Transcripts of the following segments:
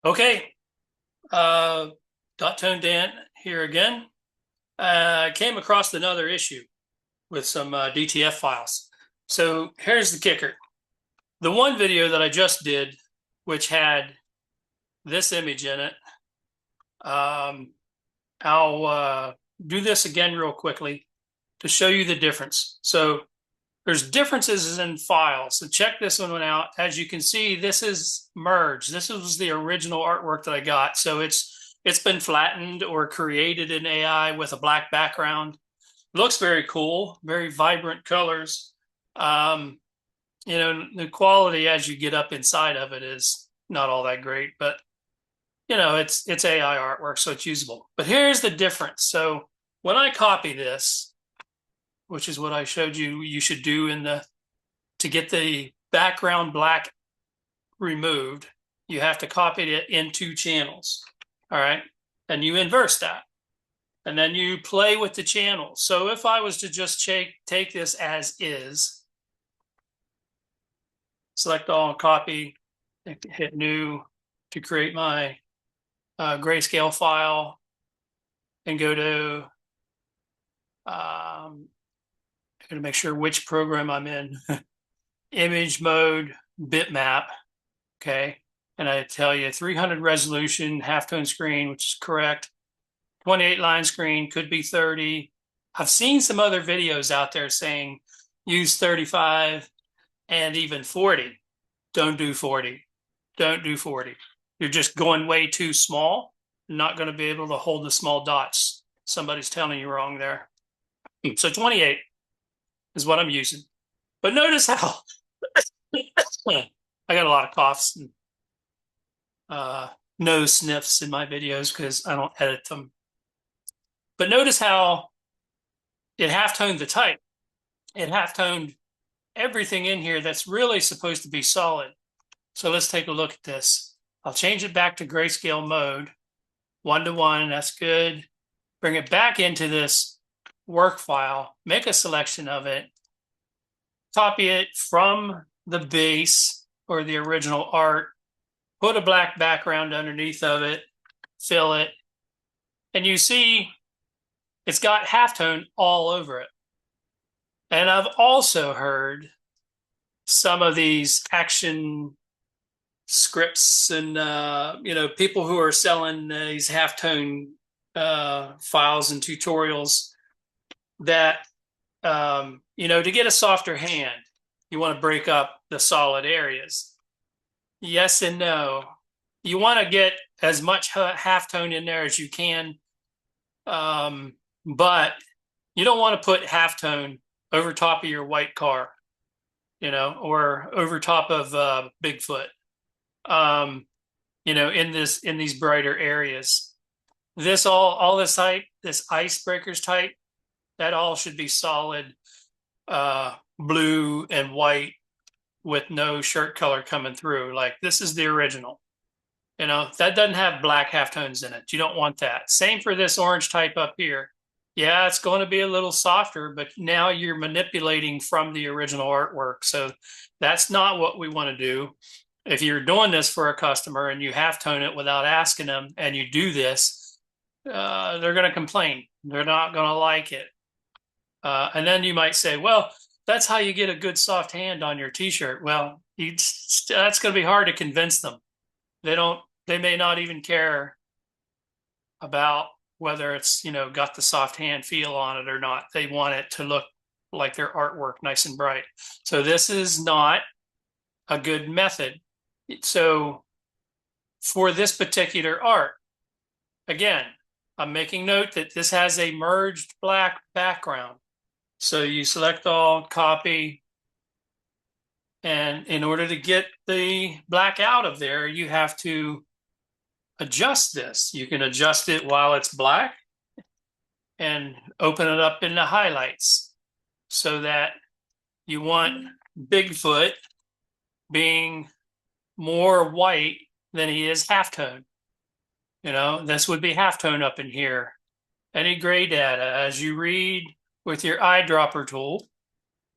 Okay, Dot Tone Dan here again. I came across another issue with some DTF files. So here's the kicker. The one video that I just did, which had this image in it, um, I'll do this again real quickly to show you the difference. So there's differences in files. So check this one out. As you can see, this is merged. This was the original artwork that I got. So it's been flattened or created in AI with a black background. Looks very cool, very vibrant colors. Um, the quality as you get up inside of it is not all that great, but it's AI artwork, so it's usable. But here's the difference. So when I copy this, which is what I showed you, you should do to get the background black removed, you have to copy it in two channels. All right. And you inverse that. And then you play with the channels. So if I was to just take this as is, select all and copy, hit new to create my grayscale file, and go to I'm going to make sure which program I'm in. Image mode, bitmap. Okay. And I tell you 300 resolution, halftone screen, which is correct. 28 line screen, could be 30. I've seen some other videos out there saying use 35 and even 40. Don't do 40. Don't do 40. You're just going way too small. Not going to be able to hold the small dots. Somebody's telling you wrong there. So 28 is what I'm using. But notice how I got a lot of coughs and nose sniffs in my videos because I don't edit them. But notice how it half-toned the type. It half-toned everything in here that's really supposed to be solid. So let's take a look at this. I'll change it back to grayscale mode, 1:1, that's good. Bring it back into this work file, make a selection of it, copy it from the base or the original art, put a black background underneath of it, fill it, and you see it's got halftone all over it. And I've also heard some of these action scripts and people who are selling these halftone files and tutorials that to get a softer hand, you want to break up the solid areas. Yes and no. You want to get as much halftone in there as you can, but you don't want to put halftone over top of your white car, or over top of Bigfoot, in these brighter areas. This all this type, this icebreakers type, that all should be solid blue and white with no shirt color coming through. Like this is the original. That doesn't have black halftones in it. You don't want that. Same for this orange type up here. Yeah, it's going to be a little softer, but now you're manipulating from the original artwork. So that's not what we want to do. If you're doing this for a customer and you halftone it without asking them and you do this, they're going to complain. They're not going to like it. And then you might say, well, that's how you get a good soft hand on your t-shirt. Well, that's going to be hard to convince them. They may not even care about whether it's, got the soft hand feel on it or not. They want it to look like their artwork nice and bright. So this is not a good method. So for this particular art, again, I'm making note that this has a merged black background. So you select all, copy, and in order to get the black out of there, you have to adjust this. You can adjust it while it's black and open it up in the highlights so that you want Bigfoot being more white than he is halftone. This would be halftone up in here. Any gray data, as you read with your eyedropper tool,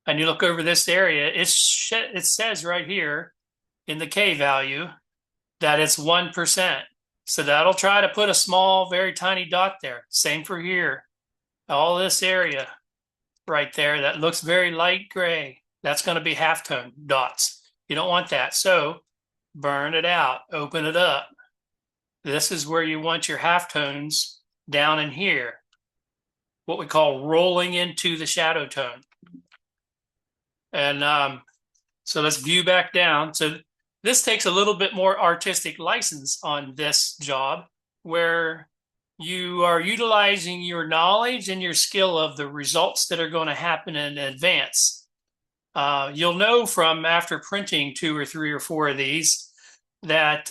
and you look over this area, it says right here in the K value that it's 1%. So that'll try to put a small, very tiny dot there. Same for here. All this area right there that looks very light gray, that's going to be halftone dots. You don't want that. So burn it out, open it up. This is where you want your halftones down in here, what we call rolling into the shadow tone. And so let's view back down. So this takes a little bit more artistic license on this job, where you are utilizing your knowledge and your skill of the results that are going to happen in advance. You'll know from after printing 2 or 3 or 4 of these that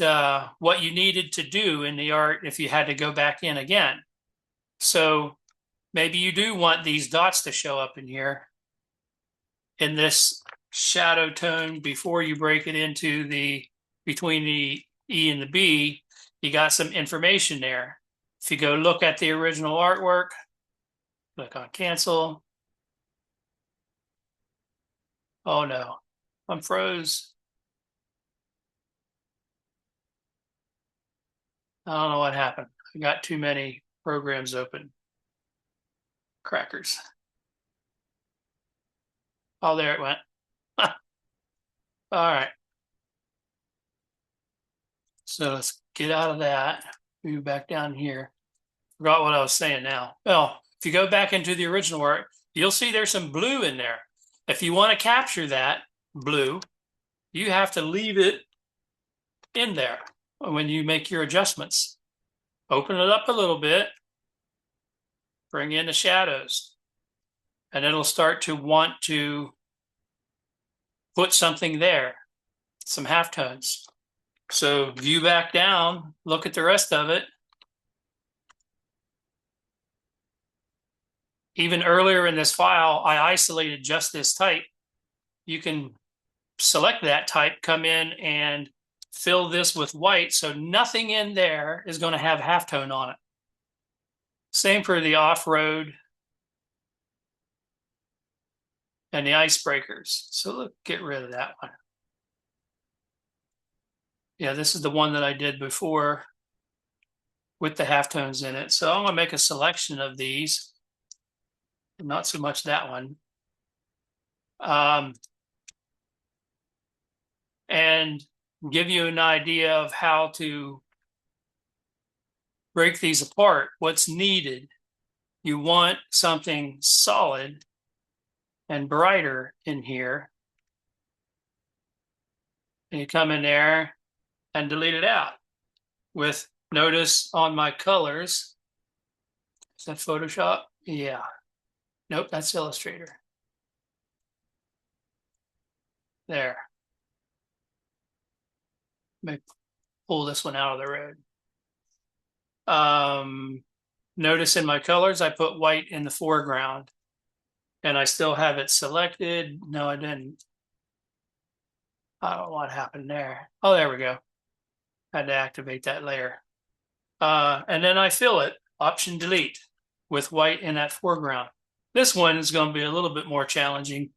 what you needed to do in the art if you had to go back in again. So maybe you do want these dots to show up in here in this shadow tone before you break it into the between the E and the B. You got some information there. If you go look at the original artwork, click on cancel. Oh no, I'm froze. I don't know what happened. I got too many programs open. Crackers. Oh, there it went. All right. So let's get out of that. Move back down here. Forgot what I was saying now. Well, if you go back into the original art, you'll see there's some blue in there. If you want to capture that blue, you have to leave it in there when you make your adjustments. Open it up a little bit, bring in the shadows, and it'll start to want to put something there, some halftones. So view back down, look at the rest of it. Even earlier in this file, I isolated just this type. You can select that type, come in and fill this with white, so nothing in there is going to have halftone on it. Same for the off-road and the icebreakers. So let's get rid of that one. Yeah, this is the one that I did before with the halftones in it. So I'm going to make a selection of these. Not so much that one. And give you an idea of how to break these apart. What's needed? You want something solid and brighter in here. And you come in there and delete it out with, notice on my colors. Is that Photoshop? Yeah. Nope, that's Illustrator. There. Let me pull this one out of the road. Notice in my colors, I put white in the foreground and I still have it selected. No, I didn't. I don't know what happened there. Oh, there we go. Had to activate that layer. And then I fill it, Option Delete, with white in that foreground. This one is going to be a little bit more challenging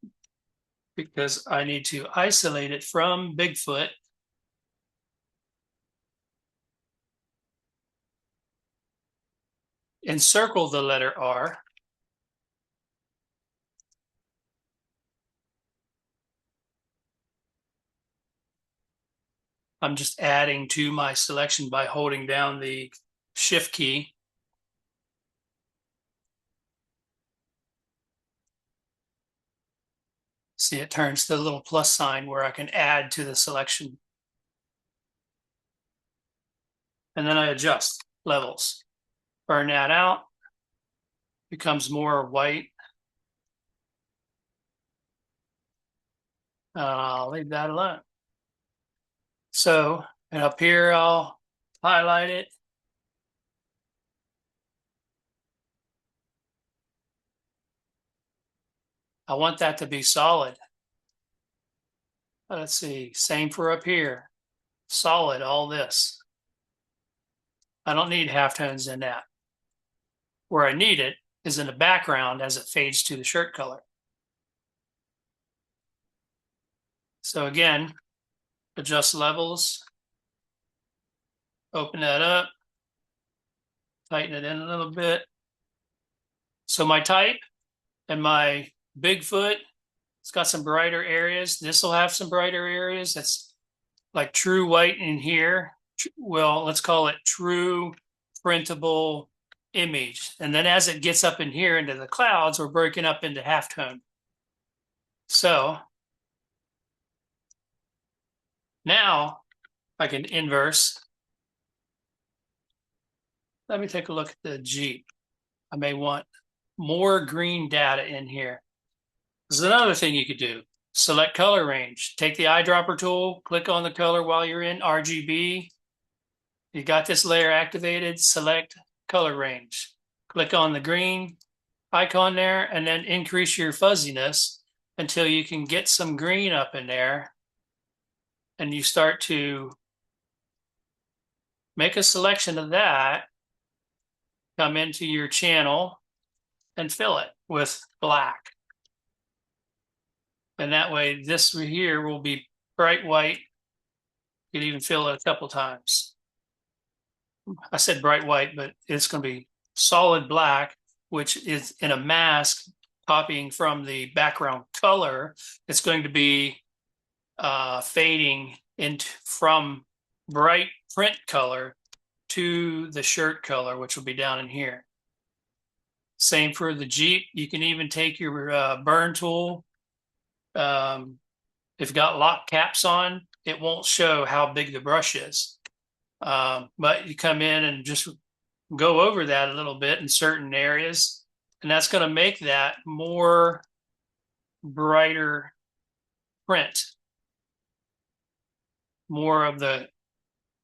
because I need to isolate it from Bigfoot. Encircle the letter R. I'm just adding to my selection by holding down the Shift key. See, it turns to the little plus sign where I can add to the selection. And then I adjust levels. Burn that out. Becomes more white. I'll leave that alone. So, and up here, I'll highlight it. I want that to be solid. Let's see, same for up here. Solid, all this. I don't need halftones in that. Where I need it is in the background as it fades to the shirt color. So again, adjust levels. Open that up, tighten it in a little bit. So my type and my Bigfoot, it's got some brighter areas. This will have some brighter areas. That's like true white in here. Well, let's call it true printable image. And then as it gets up in here into the clouds, we're breaking up into halftone. So now I can inverse. Let me take a look at the Jeep. I may want more green data in here. This is another thing you could do. Select color range. Take the eyedropper tool, click on the color while you're in RGB. You got this layer activated, select color range. Click on the green icon there and then increase your fuzziness until you can get some green up in there. And you start to make a selection of that, come into your channel and fill it with black. And that way this here will be bright white. You can even fill it a couple times. I said bright white, but it's going to be solid black, which is in a mask copying from the background color. It's going to be fading from bright print color to the shirt color, which will be down in here. Same for the Jeep. You can even take your burn tool. If you've got lock caps on, it won't show how big the brush is. But you come in and just go over that a little bit in certain areas, and that's going to make that more brighter print. More of the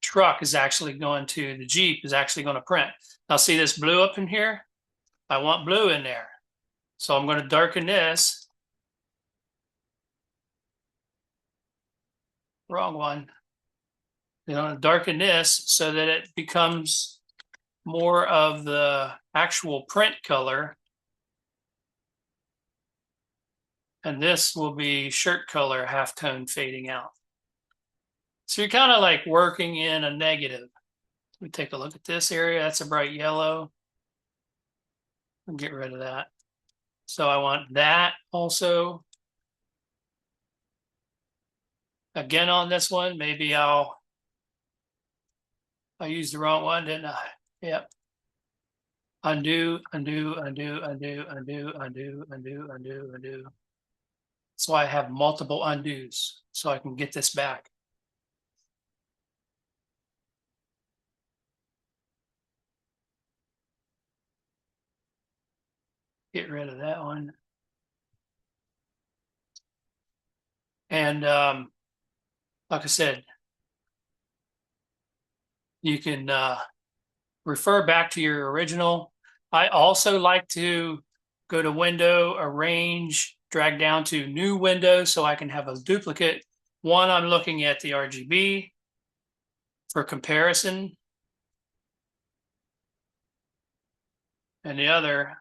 truck is actually going to, the Jeep is actually going to print. Now see this blue up in here? I want blue in there. So I'm going to darken this. Wrong one. You know, darken this so that it becomes more of the actual print color. And this will be shirt color halftone fading out. So you're kind of like working in a negative. Let me take a look at this area. That's a bright yellow. I'll get rid of that. So I want that also. Again on this one, maybe I used the wrong one, didn't I? Yep. Undo, undo, undo, undo, undo, undo, undo, undo, undo. That's why I have multiple undos, so I can get this back. Get rid of that one. And like I said, you can refer back to your original. I also like to go to Window, Arrange, drag down to New Window so I can have a duplicate. One, I'm looking at the RGB for comparison. And the other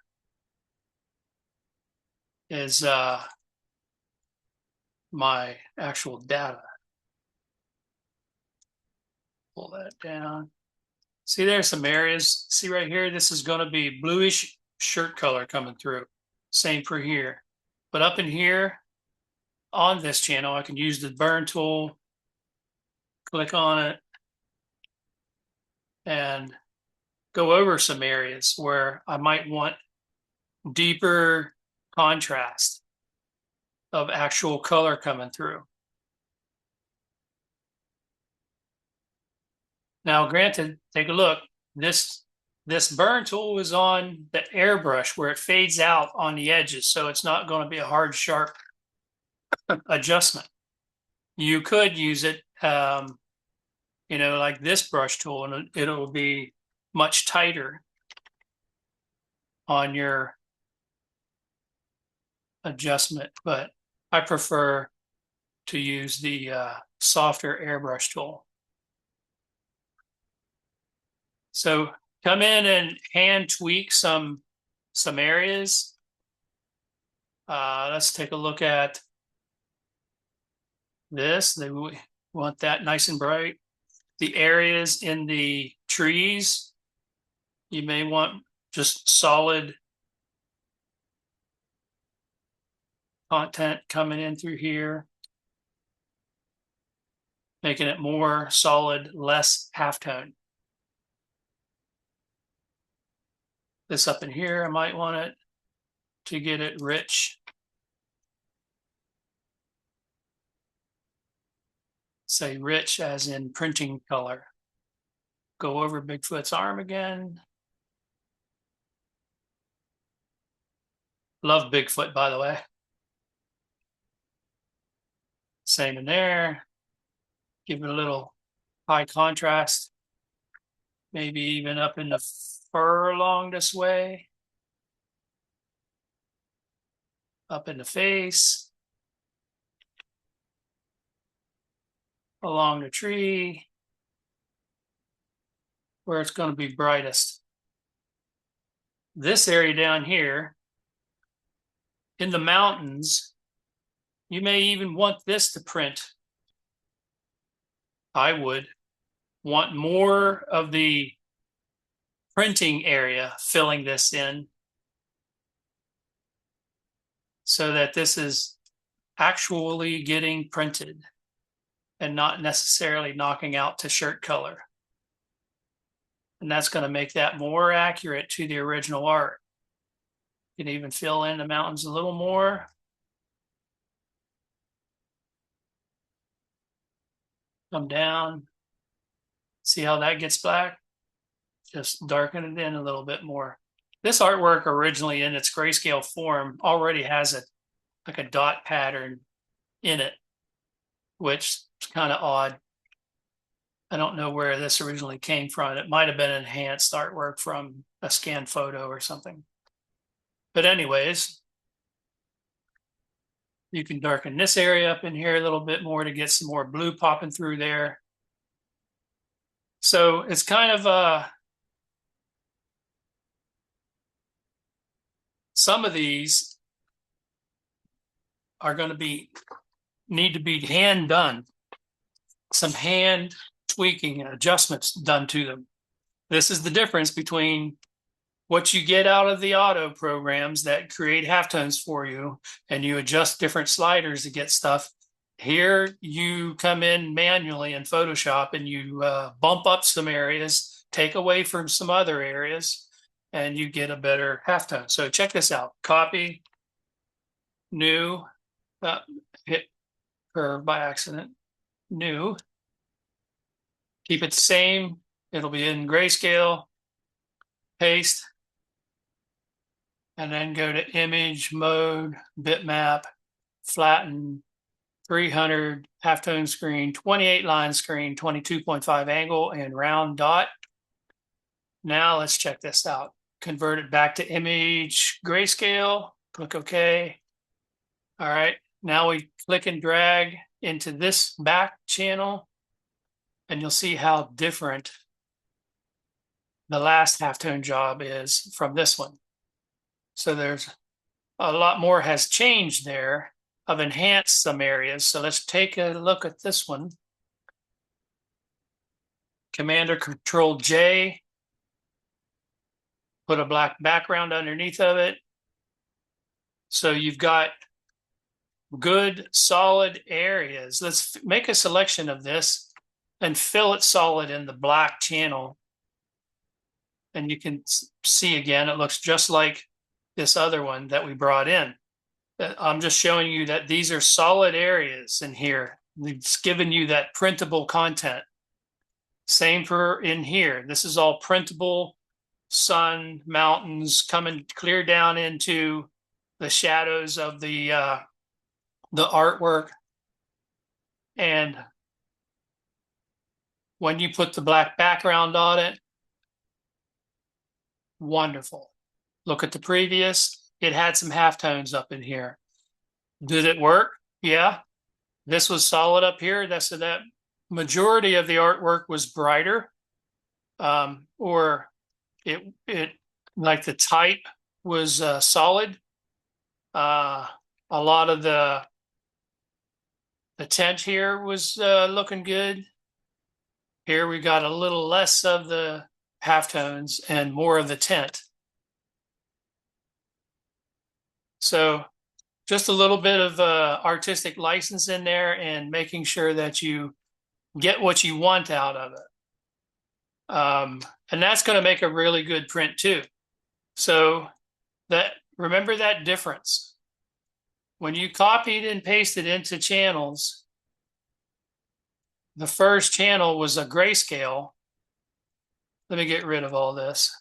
is my actual data. Pull that down. See, there's some areas. See right here, this is going to be bluish shirt color coming through. Same for here. But up in here on this channel, I can use the burn tool, click on it, and go over some areas where I might want deeper contrast of actual color coming through. Now, granted, take a look. This burn tool is on the airbrush where it fades out on the edges, so it's not going to be a hard, sharp adjustment. You could use it, you know, like this brush tool, and it'll be much tighter on your adjustment, but I prefer to use the softer airbrush tool. So come in and hand tweak some areas. Let's take a look at this. We want that nice and bright. the areas in the trees, you may want just solid content coming in through here, making it more solid, less halftone. This up in here, I might want it to get it rich. Say rich as in printing color. Go over Bigfoot's arm again. Love Bigfoot, by the way. Same in there. Give it a little high contrast. Maybe even up in the fur along this way. Up in the face. Along the tree. Where it's going to be brightest. This area down here, in the mountains, you may even want this to print. I would want more of the printing area filling this in so that this is actually getting printed and not necessarily knocking out to shirt color. And that's going to make that more accurate to the original art. You can even fill in the mountains a little more. Come down. See how that gets black? Just darken it in a little bit more. This artwork originally in its grayscale form already has like a dot pattern in it, which is kind of odd. I don't know where this originally came from. It might have been enhanced artwork from a scanned photo or something. But anyways, you can darken this area up in here a little bit more to get some more blue popping through there. So it's kind of some of these are going to need to be hand done. Some hand tweaking and adjustments done to them. This is the difference between what you get out of the auto programs that create halftones for you, and you adjust different sliders to get stuff. Here you come in manually in Photoshop and you bump up some areas, take away from some other areas, and you get a better halftone. So check this out. Copy, new, hit curve by accident, new. Keep it the same. It'll be in grayscale. Paste. And then go to image mode, bitmap, flatten, 300 halftone screen, 28 line screen, 22.5 angle, and round dot. Now let's check this out. Convert it back to image grayscale. Click OK. All right. Now we click and drag into this back channel, and you'll see how different the last halftone job is from this one. So there's a lot more has changed there. I've enhanced some areas. So let's take a look at this one. Command or Control J. Put a black background underneath of it. So you've got good solid areas. Let's make a selection of this and fill it solid in the black channel. And you can see again, it looks just like this other one that we brought in. I'm just showing you that these are solid areas in here. It's given you that printable content. Same for in here. This is all printable sun, mountains coming clear down into the shadows of the artwork. And when you put the black background on it, wonderful. Look at the previous. It had some halftones up in here. Did it work? Yeah. This was solid up here. That's so that majority of the artwork was brighter, or it like the type was solid. A lot of the tint here was looking good. Here we got a little less of the halftones and more of the tint. So just a little bit of artistic license in there and making sure that you get what you want out of it. And that's going to make a really good print too. So remember that difference. When you copied and pasted into channels, the first channel was a grayscale. Let me get rid of all this.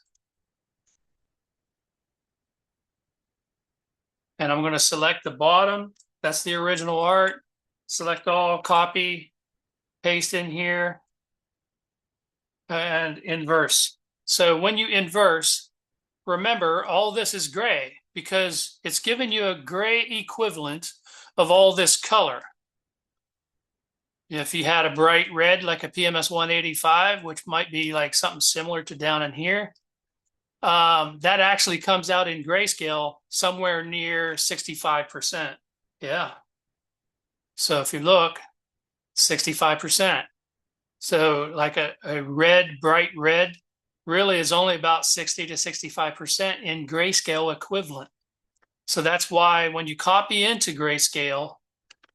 And I'm going to select the bottom. That's the original art. Select all, copy, paste in here, and inverse. So when you inverse, remember all this is gray because it's giving you a gray equivalent of all this color. If you had a bright red like a PMS 185, which might be like something similar to down in here, that actually comes out in grayscale somewhere near 65%. Yeah. So if you look, 65%. So like a red, bright red really is only about 60 to 65% in grayscale equivalent. So that's why when you copy into grayscale,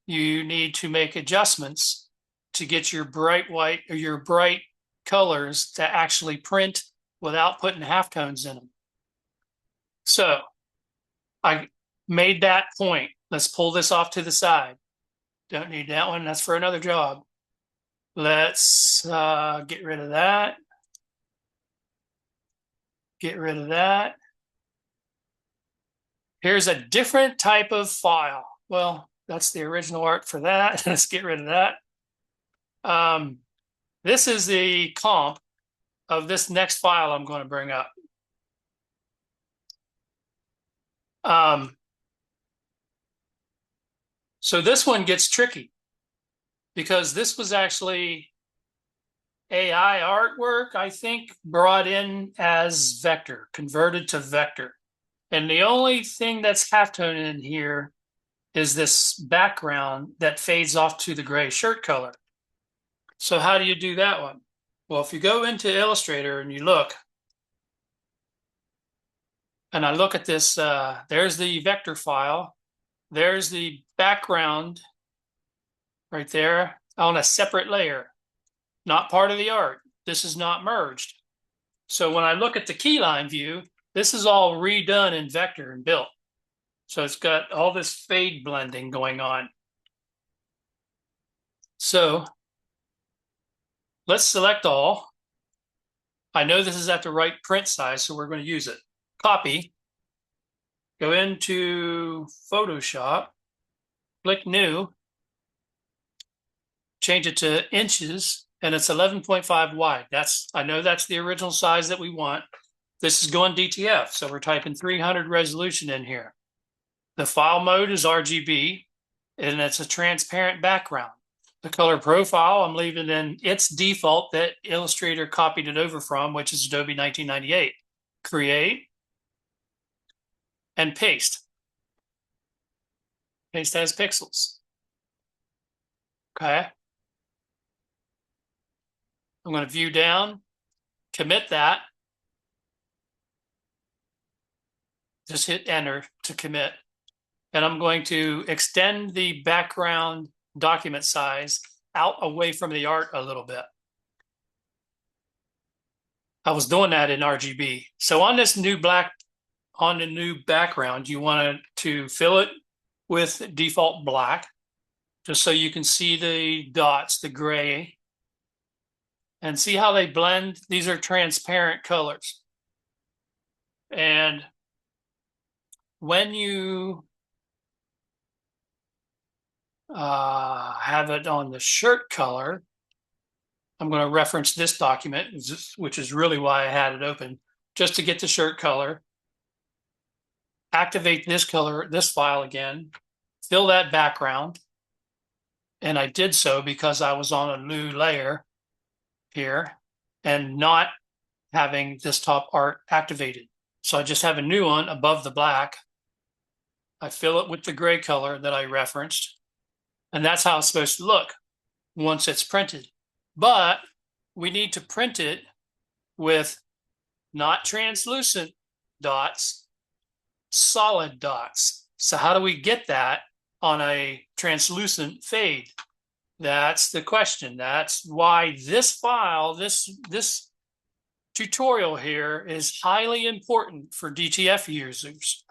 you need to make adjustments to get your bright white or your bright colors to actually print without putting halftones in them. So I made that point. Let's pull this off to the side. Don't need that one. That's for another job. Let's get rid of that. Get rid of that. Here's a different type of file. Well, that's the original art for that. Let's get rid of that. This is the comp of this next file I'm going to bring up. So this one gets tricky because this was actually AI artwork, I think, brought in as vector, converted to vector. And the only thing that's halftone in here is this background that fades off to the gray shirt color. So how do you do that one? Well, if you go into Illustrator and you look, and I look at this, there's the vector file. There's the background right there on a separate layer, not part of the art. This is not merged. So when I look at the keyline view, this is all redone in vector and built. So it's got all this fade blending going on. So let's select all. I know this is at the right print size, so we're going to use it. Copy. Go into Photoshop. Click New. Change it to inches, and it's 11.5 wide. I know that's the original size that we want. This is going DTF, so we're typing 300 resolution in here. The file mode is RGB, and it's a transparent background. The color profile, I'm leaving in its default that Illustrator copied it over from, which is Adobe 1998. Create and paste. Paste as pixels. Okay. I'm going to view down, commit that. Just hit enter to commit. And I'm going to extend the background document size out away from the art a little bit. I was doing that in RGB. So on this new on the new background, you want to fill it with default black, just so you can see the dots, the gray, and see how they blend. These are transparent colors. And when you have it on the shirt color, I'm going to reference this document, which is really why I had it open, just to get the shirt color. Activate this color, this file again, fill that background. And I did so because I was on a new layer here and not having this top art activated. So I just have a new one above the black. I fill it with the gray color that I referenced. And that's how it's supposed to look once it's printed. But we need to print it with not translucent dots, solid dots. So how do we get that on a translucent fade? That's the question. That's why this file, this tutorial here is highly important for DTF users.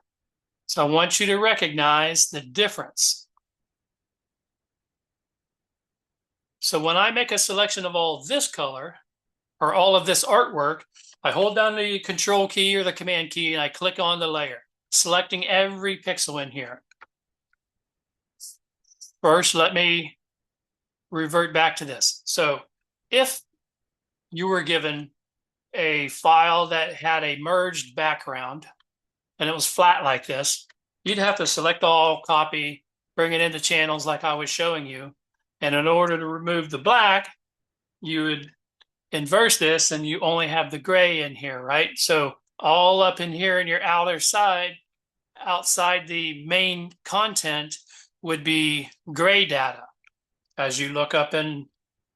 So I want you to recognize the difference. So when I make a selection of all this color or all of this artwork, I hold down the control key or the command key and I click on the layer, selecting every pixel in here. First, let me revert back to this. So if you were given a file that had a merged background and it was flat like this, you'd have to select all, copy, bring it into channels like I was showing you. And in order to remove the black, you would inverse this and you only have the gray in here, right? So all up in here in your outer side, outside the main content would be gray data. As you look up in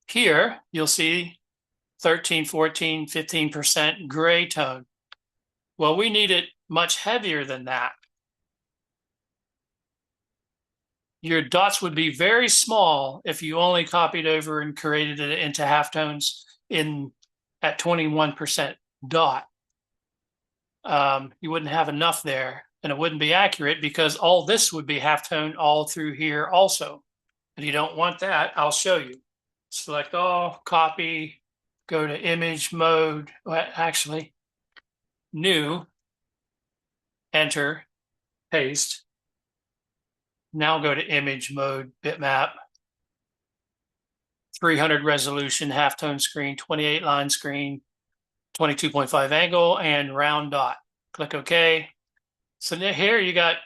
here, you'll see 13, 14, 15% gray tone. Well, we need it much heavier than that. Your dots would be very small if you only copied over and created it into halftones at 21% dot. You wouldn't have enough there, and it wouldn't be accurate because all this would be halftone all through here also. And you don't want that. I'll show you. Select all, copy, go to image mode. Well, actually, new, enter, paste. Now go to image mode, bitmap, 300 resolution, halftone screen, 28 line screen, 22.5 angle, and round dot. Click OK. So here you got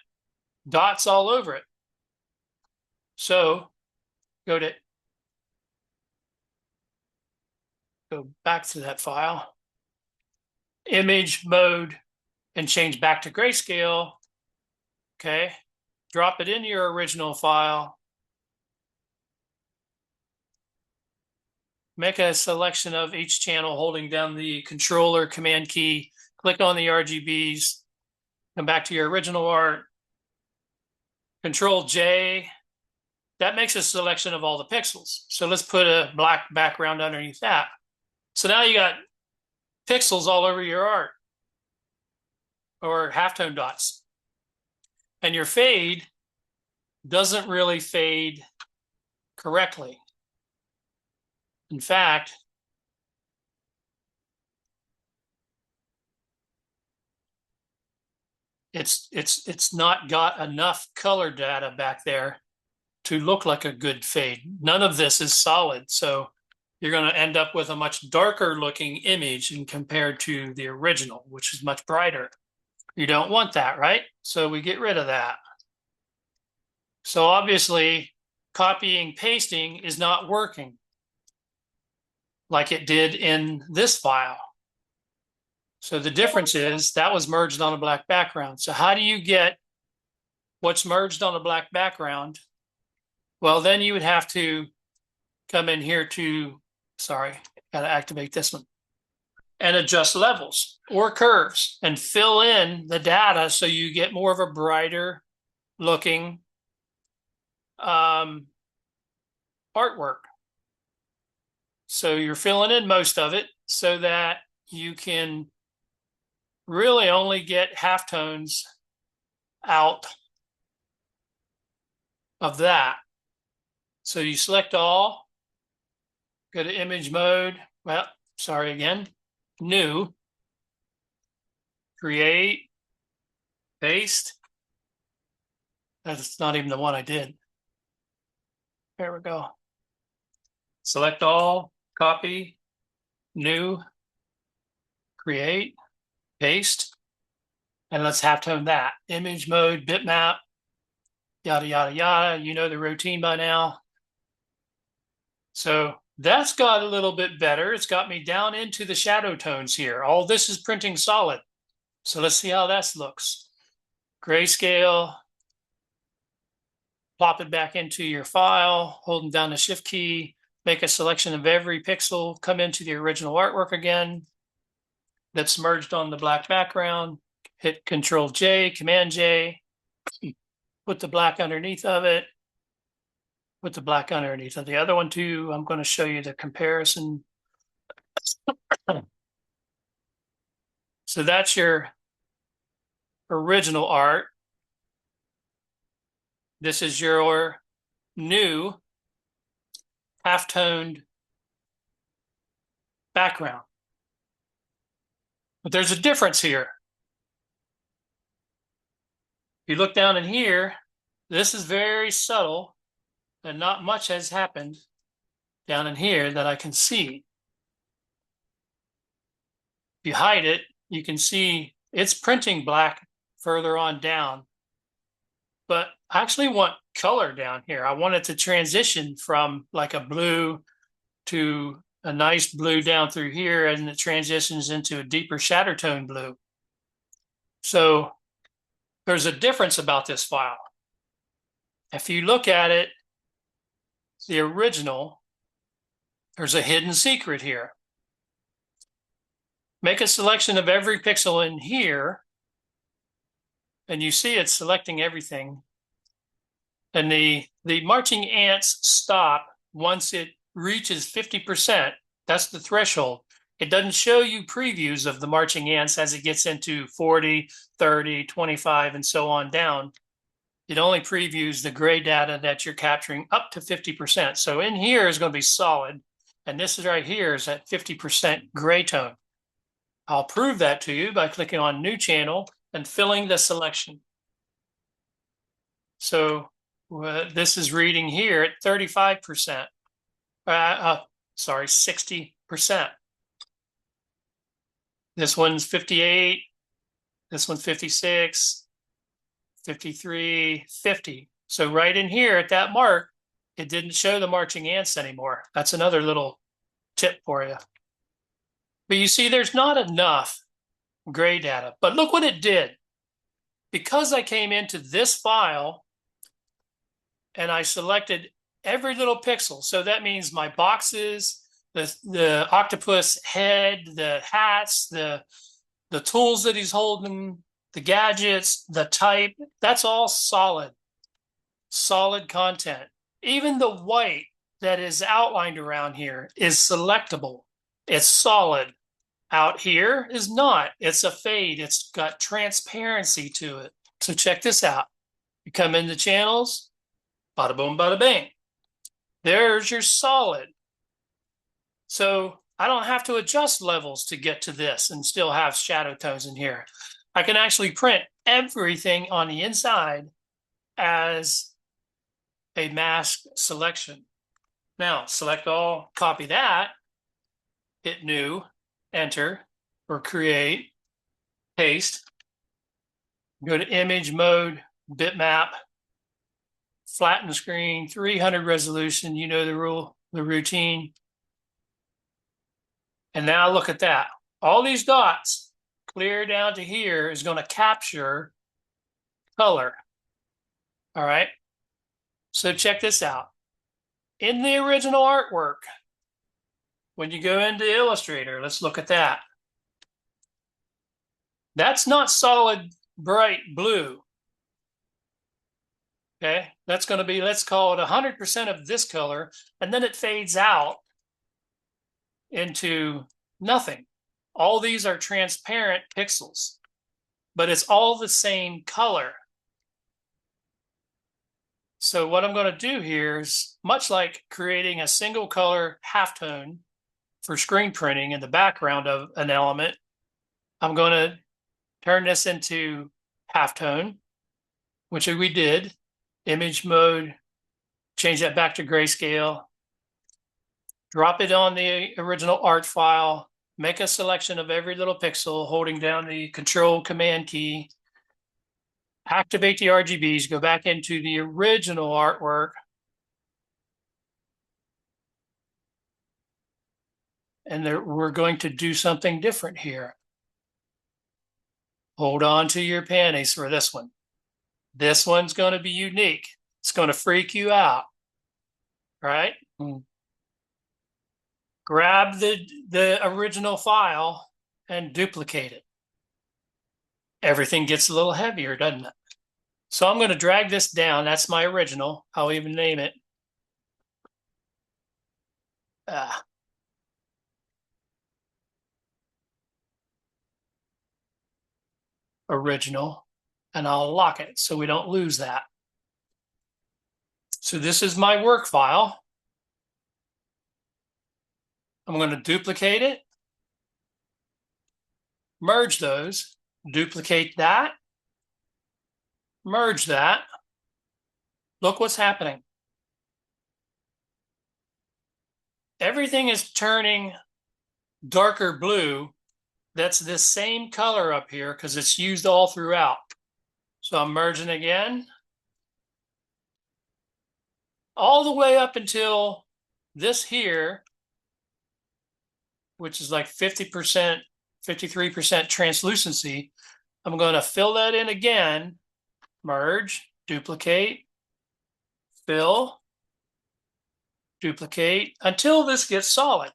dots all over it. So go back to that file, image mode, and change back to grayscale. Okay. Drop it into your original file. Make a selection of each channel holding down the controller command key. Click on the RGBs. Come back to your original art. Control J. That makes a selection of all the pixels. So let's put a black background underneath that. So now you got pixels all over your art or halftone dots. And your fade doesn't really fade correctly. In fact, it's not got enough color data back there to look like a good fade. None of this is solid, so you're going to end up with a much darker looking image in compared to the original, which is much brighter. You don't want that, right? So we get rid of that. So obviously, copying, pasting is not working like it did in this file. So the difference is that was merged on a black background. So how do you get what's merged on a black background? Well, then you would have to come in here to, sorry, got to activate this one, and adjust levels or curves and fill in the data so you get more of a brighter looking artwork. So you're filling in most of it so that you can really only get halftones out of that. So you select all, go to image mode. Well, sorry again, new, create, paste. That's not even the one I did. There we go. Select all, copy, new, create, paste, and let's halftone that. Image mode, bitmap, yada, yada, yada. You know the routine by now. So that's got a little bit better. It's got me down into the shadow tones here. All this is printing solid. So let's see how that looks. Grayscale, plop it back into your file, holding down the shift key, make a selection of every pixel, come into the original artwork again that's merged on the black background, hit Control J, Command J, put the black underneath of it, put the black underneath of the other one too. I'm going to show you the comparison. So that's your original art. This is your new half-toned background. But there's a difference here. If you look down in here, this is very subtle and not much has happened down in here that I can see. If you hide it, you can see it's printing black further on down. But I actually want color down here. I want it to transition from like a blue to a nice blue down through here, and it transitions into a deeper shadow tone blue. So there's a difference about this file. If you look at it, the original, there's a hidden secret here. Make a selection of every pixel in here, and you see it's selecting everything. And the marching ants stop once it reaches 50%. That's the threshold. It doesn't show you previews of the marching ants as it gets into 40, 30, 25, and so on down. It only previews the gray data that you're capturing up to 50%. So in here is going to be solid, and this is right here is at 50% gray tone. I'll prove that to you by clicking on New Channel and filling the selection. So this is reading here at 35%. Sorry, 60%. This one's 58. This one's 56, 53, 50. So right in here at that mark, it didn't show the marching ants anymore. That's another little tip for you. But you see, there's not enough gray data. But look what it did. Because I came into this file and I selected every little pixel. So that means my boxes, the octopus head, the hats, the tools that he's holding, the gadgets, the type, that's all solid content. Even the white that is outlined around here is selectable. It's solid. Out here is not. It's a fade. It's got transparency to it. So check this out. You come into channels, bada boom, bada bang. There's your solid. So I don't have to adjust levels to get to this and still have shadow tones in here. I can actually print everything on the inside as a mask selection. Now, select all, copy that, hit New, Enter, or Create, Paste, go to Image Mode, Bitmap, flatten screen, 300 resolution, you know the rule, the routine. And now look at that. All these dots, clear down to here, is going to capture color. All right. So check this out. In the original artwork, when you go into Illustrator, let's look at that. That's not solid, bright blue. Okay, that's going to be, let's call it 100% of this color, and then it fades out into nothing. All these are transparent pixels, but it's all the same color. So what I'm going to do here is, much like creating a single color halftone for screen printing in the background of an element, I'm going to turn this into halftone, which we did. Image mode, change that back to grayscale, drop it on the original art file, make a selection of every little pixel, holding down the Control Command key, activate the RGBs, go back into the original artwork, and we're going to do something different here. Hold on to your panties for this one. This one's going to be unique. It's going to freak you out, right? grab the original file and duplicate it. Everything gets a little heavier, doesn't it? So I'm going to drag this down. That's my original. I'll even name it. Original, and I'll lock it so we don't lose that. So this is my work file. I'm going to duplicate it, merge those, duplicate that, merge that. Look what's happening. Everything is turning darker blue. That's this same color up here because it's used all throughout. So I'm merging again. All the way up until this here, which is like 50%, 53% translucency. I'm going to fill that in again, merge, duplicate, fill, duplicate, until this gets solid.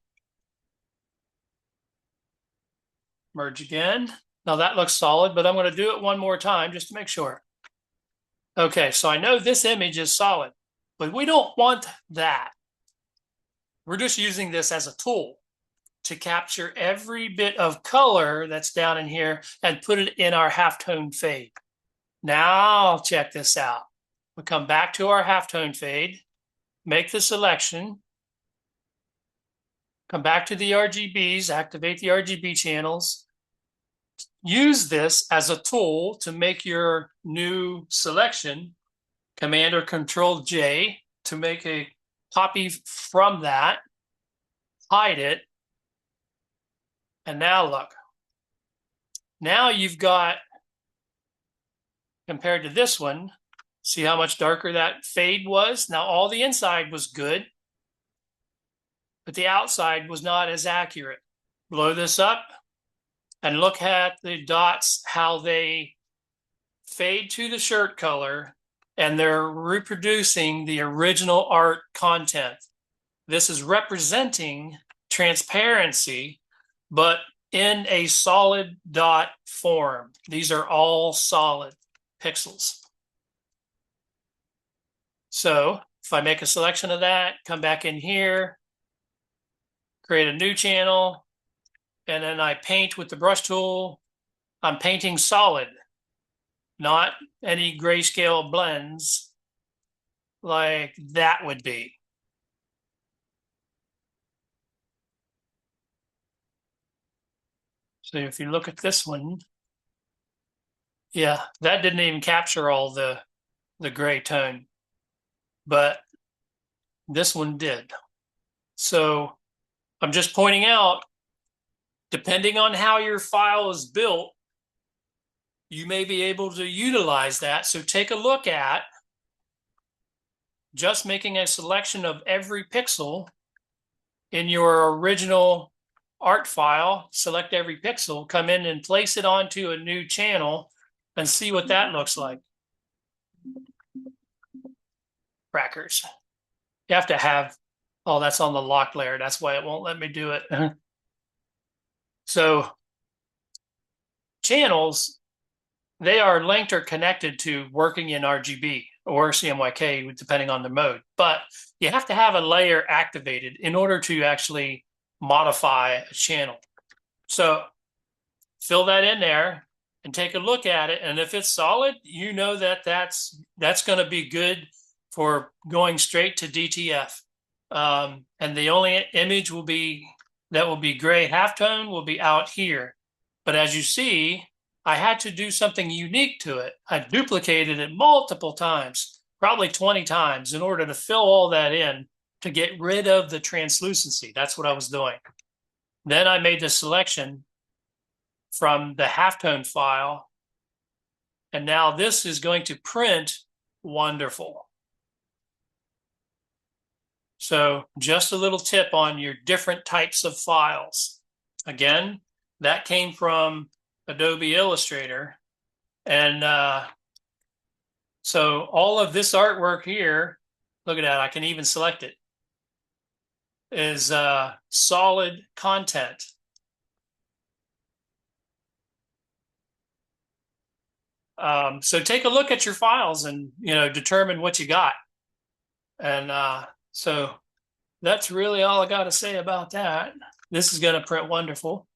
Merge again. Now that looks solid, but I'm going to do it one more time just to make sure. Okay, so I know this image is solid, but we don't want that. We're just using this as a tool to capture every bit of color that's down in here and put it in our halftone fade. Now check this out. We'll come back to our halftone fade, make the selection, come back to the RGBs, activate the RGB channels, use this as a tool to make your new selection, Command or Control J to make a copy from that, hide it, and now look. Now you've got, compared to this one, see how much darker that fade was? Now all the inside was good, but the outside was not as accurate. Blow this up and look at the dots, how they fade to the shirt color, and they're reproducing the original art content. This is representing transparency, but in a solid dot form. These are all solid pixels. So if I make a selection of that, come back in here, create a new channel, and then I paint with the brush tool. I'm painting solid, not any grayscale blends like that would be. So if you look at this one, yeah, that didn't even capture all the gray tone, but this one did. So I'm just pointing out, depending on how your file is built, you may be able to utilize that. So take a look at just making a selection of every pixel in your original art file, select every pixel, come in and place it onto a new channel and see what that looks like. Crackers. You have to have, oh, that's on the locked layer. That's why it won't let me do it. So channels, they are linked or connected to working in RGB or CMYK, depending on the mode. But you have to have a layer activated in order to actually modify a channel. So fill that in there and take a look at it. And if it's solid, you know that that's going to be good for going straight to DTF. And the only image that will be gray halftone will be out here. But as you see, I had to do something unique to it. I duplicated it multiple times, probably 20 times, in order to fill all that in to get rid of the translucency. That's what I was doing. Then I made the selection from the halftone file, and now this is going to print wonderful. So just a little tip on your different types of files. Again, that came from Adobe Illustrator. And so all of this artwork here, look at that, I can even select it. is solid content. So take a look at your files and determine what you got. And so that's really all I got to say about that. This is going to print wonderful,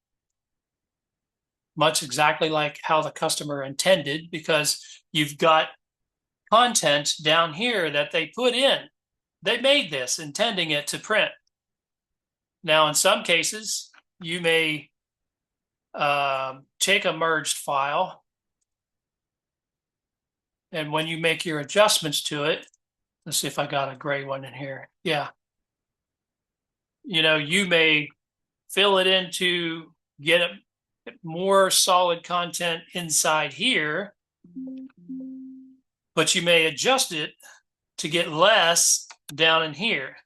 much exactly like how the customer intended, because you've got content down here that they put in. They made this intending it to print. Now, in some cases, you may take a merged file, and when you make your adjustments to it, let's see if I got a gray one in here. Yeah. You may fill it in to get more solid content inside here, but you may adjust it to get less down in here.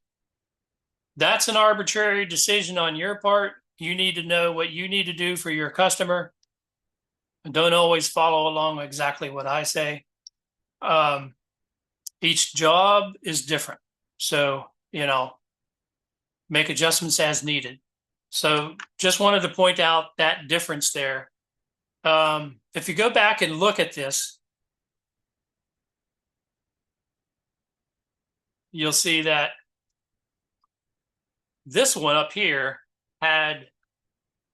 That's an arbitrary decision on your part. You need to know what you need to do for your customer. And don't always follow along exactly what I say. Each job is different. So, make adjustments as needed. So just wanted to point out that difference there. If you go back and look at this, you'll see that this one up here had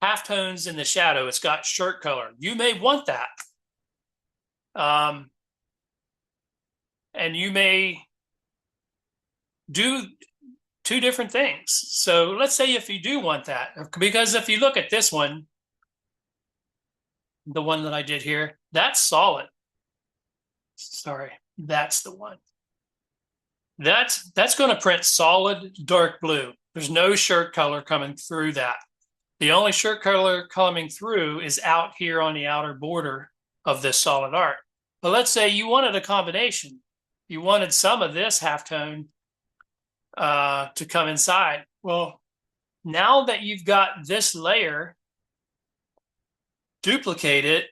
halftones in the shadow. It's got shirt color. You may want that. And you may do two different things. So let's say if you do want that, because if you look at this one, the one that I did here, that's solid. Sorry, that's the one. That's going to print solid dark blue. There's no shirt color coming through that. The only shirt color coming through is out here on the outer border of this solid art. But let's say you wanted a combination. You wanted some of this halftone to come inside. Well, now that you've got this layer, duplicate it,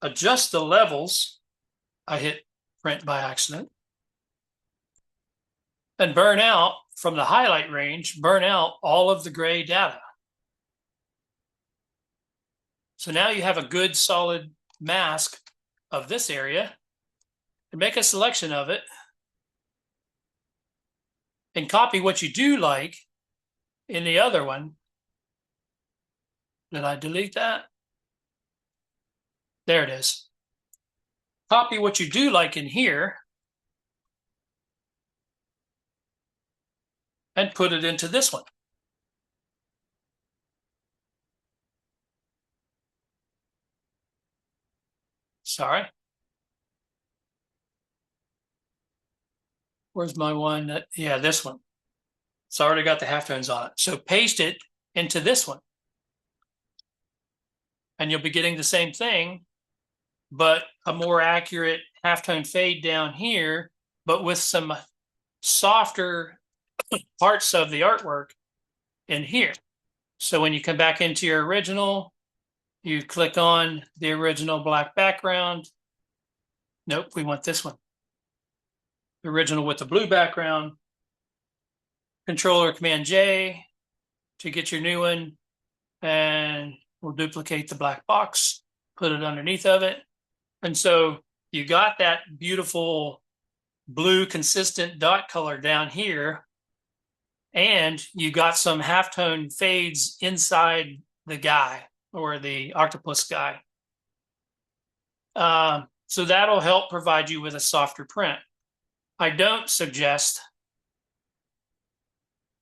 adjust the levels. I hit print by accident. And burn out from the highlight range, burn out all of the gray data. So now you have a good solid mask of this area, and make a selection of it and copy what you do like in the other one. Did I delete that? There it is. Copy what you do like in here and put it into this one. Sorry. Where's my one? Yeah, this one. It's already got the halftones on it. So paste it into this one. And you'll be getting the same thing, but a more accurate halftone fade down here, but with some softer parts of the artwork in here. So when you come back into your original, you click on the original black background. Nope, we want this one. The original with the blue background. Control or Command J to get your new one. And we'll duplicate the black box, put it underneath of it. And so you got that beautiful blue consistent dot color down here. And you got some halftone fades inside the guy or the octopus guy. So that'll help provide you with a softer print. I don't suggest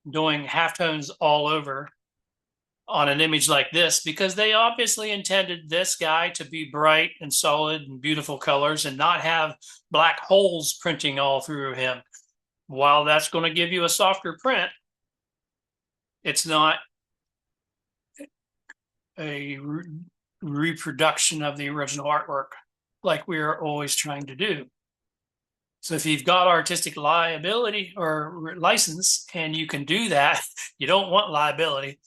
doing halftones all over on an image like this, because they obviously intended this guy to be bright and solid and beautiful colors and not have black holes printing all through him. While that's going to give you a softer print, it's not a reproduction of the original artwork like we are always trying to do. So if you've got artistic liability or license and you can do that, you don't want liability.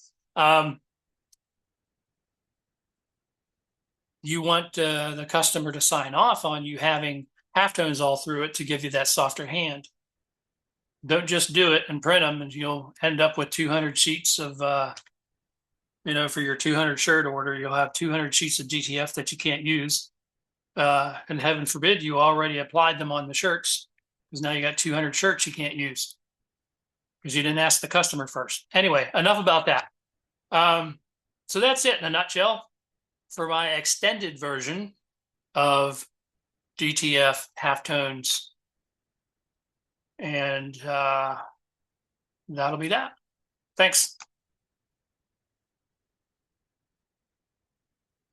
You want the customer to sign off on you having halftones all through it to give you that softer hand. Don't just do it and print them, and you'll end up with 200 sheets of, for your 200 shirt order, you'll have 200 sheets of DTF that you can't use. And heaven forbid you already applied them on the shirts, because now you got 200 shirts you can't use because you didn't ask the customer first. Anyway, enough about that. So that's it in a nutshell for my extended version of DTF halftones. And that'll be that. Thanks.